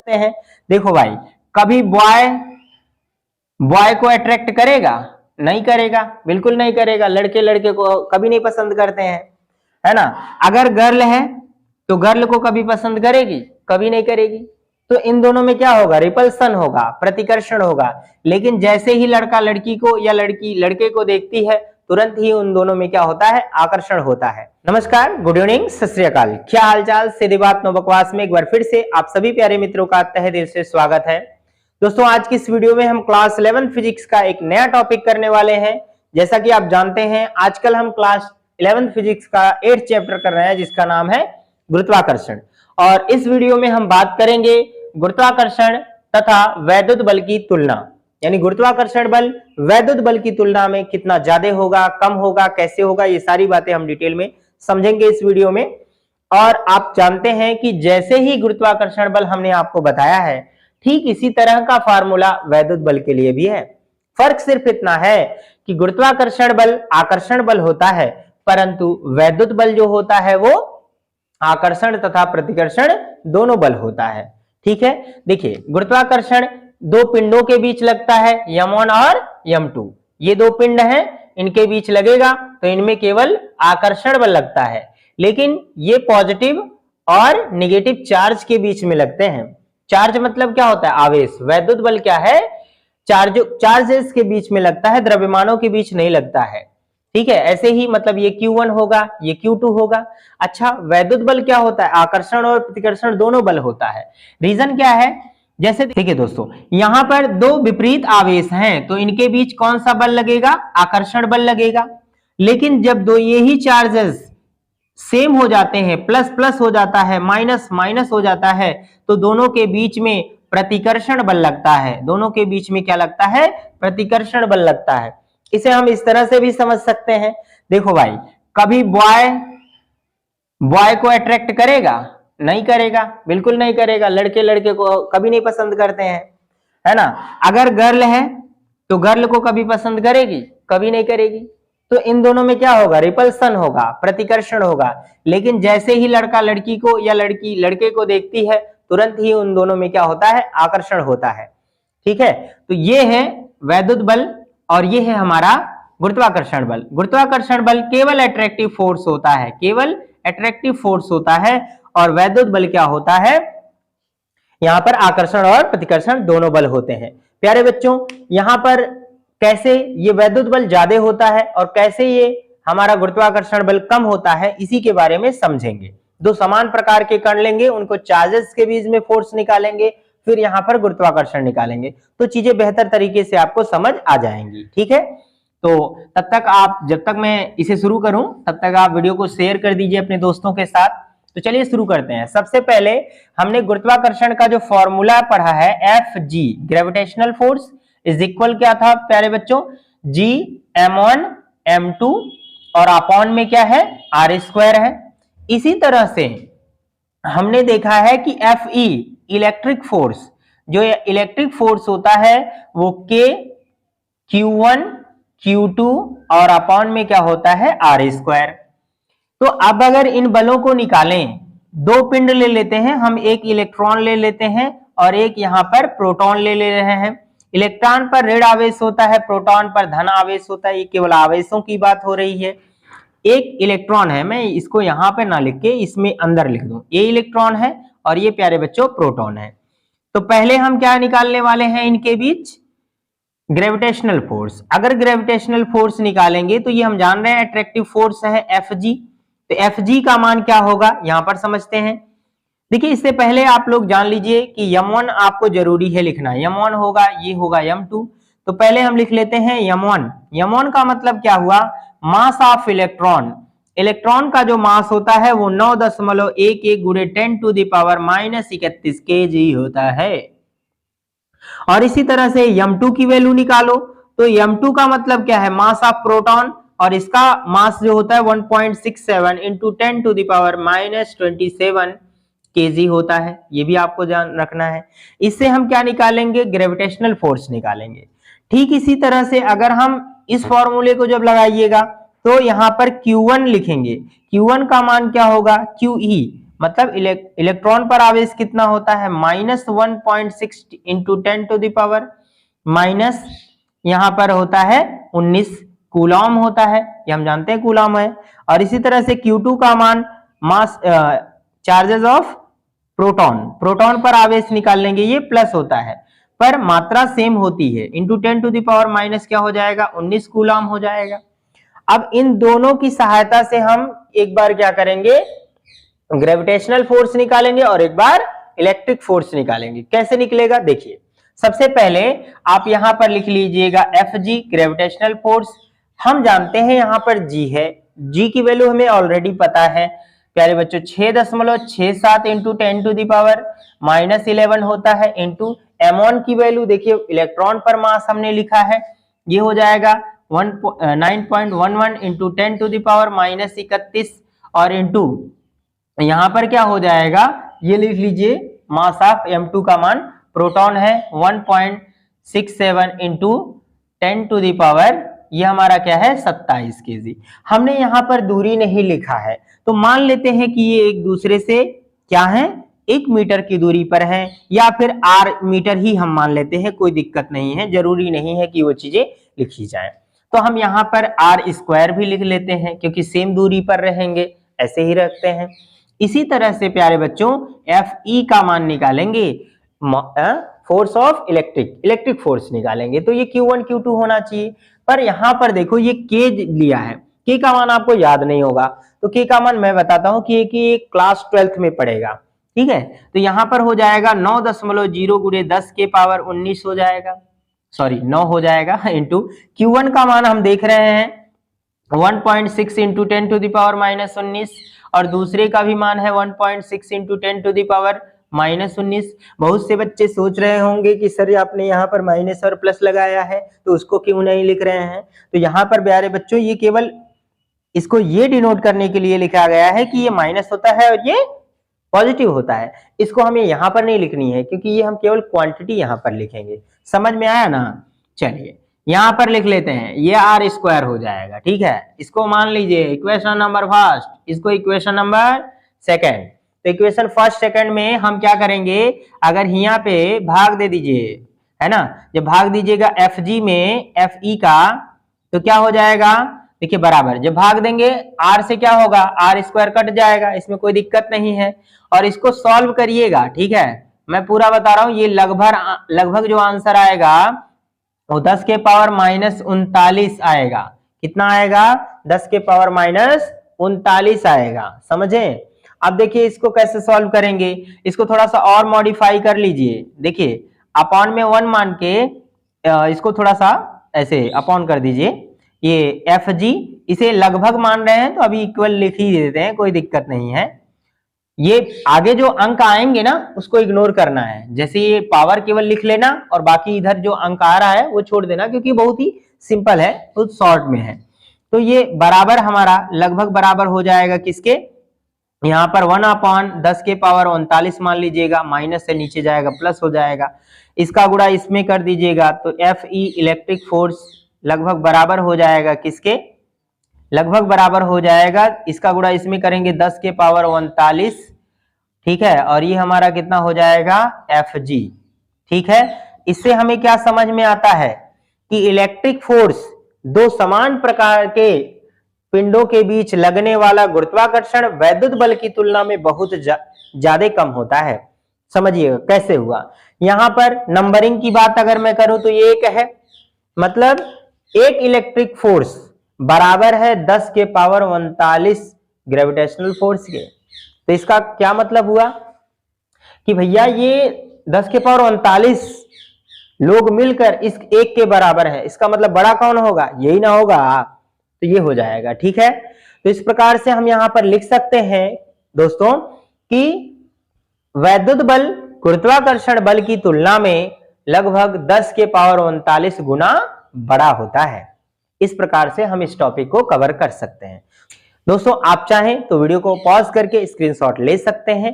सकते हैं। देखो भाई, कभी बॉय को अट्रैक्ट करेगा? नहीं करेगा, बिल्कुल नहीं करेगा। लड़के लड़के को कभी नहीं पसंद करते हैं, है ना। अगर गर्ल है तो गर्ल को कभी पसंद करेगी? कभी नहीं करेगी। तो इन दोनों में क्या होगा? रिपल्सन होगा, प्रतिकर्षण होगा। लेकिन जैसे ही लड़का लड़की को या लड़की लड़के को देखती है, तुरंत ही उन दोनों में क्या होता है? आकर्षण होता है। नमस्कार, गुड इवनिंग, सत श्री अकाल। क्या हालचाल? सीधी बात नो बकवास में एक बार फिर से आप सभी प्यारे मित्रों का तहे दिल से स्वागत है। दोस्तों, आज की इस वीडियो में हम क्लास 11 फिजिक्स का एक नया टॉपिक करने वाले हैं। जैसा कि आप जानते हैं, आजकल हम क्लास 11 फिजिक्स का 8th चैप्टर कर रहे हैं, जिसका नाम है गुरुत्वाकर्षण। और इस वीडियो में हम बात करेंगे गुरुत्वाकर्षण तथा वैद्युत बल की तुलना, यानी गुरुत्वाकर्षण बल वैद्युत बल की तुलना में कितना ज्यादा होगा, कम होगा, कैसे होगा, ये सारी बातें हम डिटेल में समझेंगे इस वीडियो में। और आप जानते हैं कि जैसे ही गुरुत्वाकर्षण बल हमने आपको बताया है, ठीक इसी तरह का फार्मूला वैद्युत बल के लिए भी है। फर्क सिर्फ इतना है कि गुरुत्वाकर्षण बल आकर्षण बल होता है, परंतु वैद्युत बल जो होता है वो आकर्षण तथा प्रतिकर्षण दोनों बल होता है। ठीक है, देखिए, गुरुत्वाकर्षण दो पिंडों के बीच लगता है, m1 और m2। ये दो पिंड हैं, इनके बीच लगेगा तो इनमें केवल आकर्षण बल लगता है। लेकिन ये पॉजिटिव और नेगेटिव चार्ज के बीच में लगते हैं। चार्ज मतलब क्या होता है? आवेश। वैद्युत बल क्या है? चार्जेस के बीच में लगता है, द्रव्यमानों के बीच नहीं लगता है। ठीक है, ऐसे ही मतलब ये Q1 होगा, ये Q2 होगा। अच्छा, वैद्युत बल क्या होता है? आकर्षण और प्रतिकर्षण दोनों बल होता है। रीजन क्या है? जैसे देखिए दोस्तों, यहां पर दो विपरीत आवेश हैं, तो इनके बीच कौन सा बल लगेगा? आकर्षण बल लगेगा। लेकिन जब दो ये ही चार्जेस सेम हो जाते हैं, प्लस प्लस हो जाता है, माइनस माइनस हो जाता है, तो दोनों के बीच में प्रतिकर्षण बल लगता है। दोनों के बीच में क्या लगता है? प्रतिकर्षण बल लगता है। इसे हम इस तरह से भी समझ सकते हैं। देखो भाई, कभी बॉय को अट्रैक्ट करेगा? नहीं करेगा, बिल्कुल नहीं करेगा। लड़के लड़के को कभी नहीं पसंद करते हैं, है ना। अगर गर्ल है तो गर्ल को कभी पसंद करेगी? कभी नहीं करेगी। तो इन दोनों में क्या होगा? रिपल्सन होगा, प्रतिकर्षण होगा। लेकिन जैसे ही लड़का लड़की को या लड़की लड़के को देखती है, तुरंत ही उन दोनों में क्या होता है? आकर्षण होता है। ठीक है, तो ये है वैद्युत बल और ये है हमारा गुरुत्वाकर्षण बल। गुरुत्वाकर्षण बल केवल अट्रैक्टिव फोर्स होता है, केवल अट्रैक्टिव फोर्स होता है। और वैद्युत बल क्या होता है? यहां पर आकर्षण और प्रतिकर्षण दोनों बल होते हैं। प्यारे बच्चों, यहां पर कैसे ये वैद्युत बल ज्यादा होता है और कैसे ये हमारा गुरुत्वाकर्षण बल कम होता है, इसी के बारे में समझेंगे। दो समान प्रकार के कण लेंगे, उनको चार्जेस के बीच में फोर्स निकालेंगे, फिर यहाँ पर गुरुत्वाकर्षण निकालेंगे, तो चीजें बेहतर तरीके से आपको समझ आ जाएंगी। ठीक है, तो तब तक आप, जब तक मैं इसे शुरू करूं तब तक आप वीडियो को शेयर कर दीजिए अपने दोस्तों के साथ। तो चलिए शुरू करते हैं। सबसे पहले हमने गुरुत्वाकर्षण का जो फॉर्मूला पढ़ा है, Fg gravitational force is equal क्या था प्यारे बच्चों? G m1 m2 और अपॉन में क्या है? r² है। इसी तरह से हमने देखा है कि Fe इलेक्ट्रिक फोर्स, जो इलेक्ट्रिक फोर्स होता है वो K Q1 Q2 और अपॉन में क्या होता है? r²। तो अब अगर इन बलों को निकालें, दो पिंड ले लेते हैं हम, एक इलेक्ट्रॉन ले लेते हैं और एक यहां पर प्रोटॉन ले रहे हैं। इलेक्ट्रॉन पर ऋण आवेश होता है, प्रोटॉन पर धन आवेश होता है। ये केवल आवेशों की बात हो रही है। एक इलेक्ट्रॉन है, मैं इसको यहां पे ना लिख के इसमें अंदर लिख दूं, ये इलेक्ट्रॉन है और ये प्यारे बच्चों प्रोटॉन है। तो पहले हम क्या निकालने वाले हैं? इनके बीच ग्रेविटेशनल फोर्स। अगर ग्रेविटेशनल फोर्स निकालेंगे तो ये हम जान रहे हैं अट्रैक्टिव फोर्स है Fg। तो Fg का मान क्या होगा यहां पर समझते हैं। देखिए, इससे पहले आप लोग जान लीजिए कि m1 आपको जरूरी है लिखना। m1 होगा, ये होगा m2। तो पहले हम लिख लेते हैं m1। m1 का मतलब क्या हुआ? Mass of electron. इलेक्ट्रॉन का जो मास होता है वो 9.11 गुणे 10⁻31 kg होता है। और इसी तरह से m2 की वैल्यू निकालो, तो m2 का मतलब क्या है? मास ऑफ प्रोटॉन, और इसका मास जो होता है 1.67 इंटू 10⁻27 kg होता है। ये भी आपको ध्यान रखना है। इससे हम क्या निकालेंगे? ग्रेविटेशनल फोर्स निकालेंगे। ठीक इसी तरह से अगर हम इस फॉर्मूले को जब लगाइएगा तो यहाँ पर Q1 लिखेंगे। Q1 का मान क्या होगा? QE मतलब इलेक्ट्रॉन पर आवेश कितना होता है, -1.6 into 10 to the power minus यहाँ पर होता है 19 कूलॉम होता है, ये हम जानते हैं कूलॉम है। और इसी तरह से Q2 का मान मास चार्जेस ऑफ प्रोटॉन पर आवेश निकाल लेंगे, ये प्लस होता है पर मात्रा सेम होती है, into 10 to the power minus क्या हो जाएगा 19 कूलॉम हो जाएगा। अब इन दोनों की सहायता से हम एक बार क्या करेंगे, ग्रेविटेशनल फोर्स निकालेंगे और एक बार इलेक्ट्रिक फोर्स निकालेंगे। कैसे निकलेगा देखिए, सबसे पहले आप यहां पर लिख लीजिएगा Fg ग्रेविटेशनल फोर्स, हम जानते हैं यहां पर G है, G की वैल्यू हमें ऑलरेडी पता है प्यारे बच्चों 6.67 इंटू 10 टू द पावर -11 होता है, इंटू m1 की वैल्यू देखिए इलेक्ट्रॉन पर मास हमने लिखा है, ये हो जाएगा 9.11 इंटू 10 टू द पावर -31 और इंटू यहां पर क्या हो जाएगा, ये लिख लीजिए मास ऑफ m2 का मान, प्रोटॉन है 1.67 इंटू 10 टू द पावर, ये हमारा क्या है 27 केजी। हमने यहाँ पर दूरी नहीं लिखा है तो मान लेते हैं कि ये एक दूसरे से क्या है 1 मीटर की दूरी पर है, या फिर r मीटर ही हम मान लेते हैं, कोई दिक्कत नहीं है, जरूरी नहीं है कि वो चीजें लिखी जाए। तो हम यहाँ पर r² भी लिख लेते हैं क्योंकि सेम दूरी पर रहेंगे, ऐसे ही रखते हैं। इसी तरह से प्यारे बच्चों Fe का मान निकालेंगे, फोर्स ऑफ इलेक्ट्रिक फोर्स निकालेंगे, तो ये Q1 Q2 होना चाहिए। पर यहां पर देखो ये K लिया है, K का मान आपको याद नहीं होगा तो K का मान मैं बताता हूं कि क्लास 12th में पड़ेगा, ठीक है। तो यहां पर हो जाएगा 9.0 गुणे 10 के पावर 19 हो जाएगा, सॉरी 9 हो जाएगा, इंटू Q1 का मान हम देख रहे हैं 1.6 इंटू 10 टू द पावर -19 और दूसरे का भी मान है 1.6 इंटू 10 टू द पावर -19। बहुत से बच्चे सोच रहे होंगे कि सर आपने यहाँ पर माइनस और प्लस लगाया है तो उसको क्यों नहीं लिख रहे हैं, तो यहाँ पर प्यारे बच्चों ये केवल इसको ये डिनोट करने के लिए लिखा गया है कि ये माइनस होता है और ये पॉजिटिव होता है, इसको हमें यहाँ पर नहीं लिखनी है क्योंकि ये हम केवल क्वांटिटी यहाँ पर लिखेंगे। समझ में आया ना, चलिए यहाँ पर लिख लेते हैं, ये r² हो जाएगा, ठीक है। इसको मान लीजिए इक्वेशन नंबर फर्स्ट, इसको इक्वेशन नंबर सेकंड। तो इक्वेशन फर्स्ट सेकंड में हम क्या करेंगे, अगर यहाँ पे भाग दे दीजिए, है ना, जब भाग दीजिएगा Fg में Fe का तो क्या हो जाएगा, देखिए बराबर, जब भाग देंगे r से क्या होगा, r² कट जाएगा, इसमें कोई दिक्कत नहीं है। और इसको सॉल्व करिएगा, ठीक है, मैं पूरा बता रहा हूं, ये लगभग जो आंसर आएगा वो 10 के पावर -39 आएगा। कितना आएगा, 10 के पावर -39 आएगा, समझे। अब देखिए इसको कैसे सॉल्व करेंगे, इसको थोड़ा सा और मॉडिफाई कर लीजिए, देखिए अपॉन में 1 मान के इसको थोड़ा सा ऐसे अपॉन कर दीजिए, ये Fg इसे लगभग मान रहे हैं तो अभी इक्वल लिख ही देते हैं, कोई दिक्कत नहीं है। ये आगे जो अंक आएंगे ना उसको इग्नोर करना है, जैसे ये पावर केवल लिख लेना और बाकी इधर जो अंक आ रहा है वो छोड़ देना, क्योंकि बहुत ही सिंपल है, बहुत शॉर्ट में है। तो ये बराबर हमारा लगभग बराबर हो जाएगा किसके, यहाँ पर 1/10 के पावर 39 मान लीजिएगा, माइनस से नीचे जाएगा प्लस हो जाएगा, इसका गुणा इसमें कर दीजिएगा तो Fe इलेक्ट्रिक फोर्स लगभग बराबर हो जाएगा किसके, लगभग बराबर हो जाएगा, इसका गुणा इसमें करेंगे 10 के पावर 39, ठीक है, और ये हमारा कितना हो जाएगा Fg, ठीक है। इससे हमें क्या समझ में आता है कि इलेक्ट्रिक फोर्स दो समान प्रकार के पिंडों के बीच लगने वाला गुरुत्वाकर्षण वैद्युत बल की तुलना में बहुत ज्यादा कम होता है। समझिएगा कैसे हुआ, यहां पर नंबरिंग की बात अगर मैं करूं तो ये एक है, मतलब एक इलेक्ट्रिक फोर्स बराबर है 10 के पावर 39 ग्रेविटेशनल फोर्स के। तो इसका क्या मतलब हुआ कि भैया ये 10 के पावर 39 लोग मिलकर इस एक के बराबर है, इसका मतलब बड़ा कौन होगा, यही ना होगा, तो ये हो जाएगा, ठीक है। तो इस प्रकार से हम यहां पर लिख सकते हैं दोस्तों कि वैद्युत बल गुरुत्वाकर्षण बल की तुलना में लगभग 10 के पावर 39 गुना बड़ा होता है। इस प्रकार से हम इस टॉपिक को कवर कर सकते हैं। दोस्तों आप चाहें तो वीडियो को पॉज करके स्क्रीनशॉट ले सकते हैं।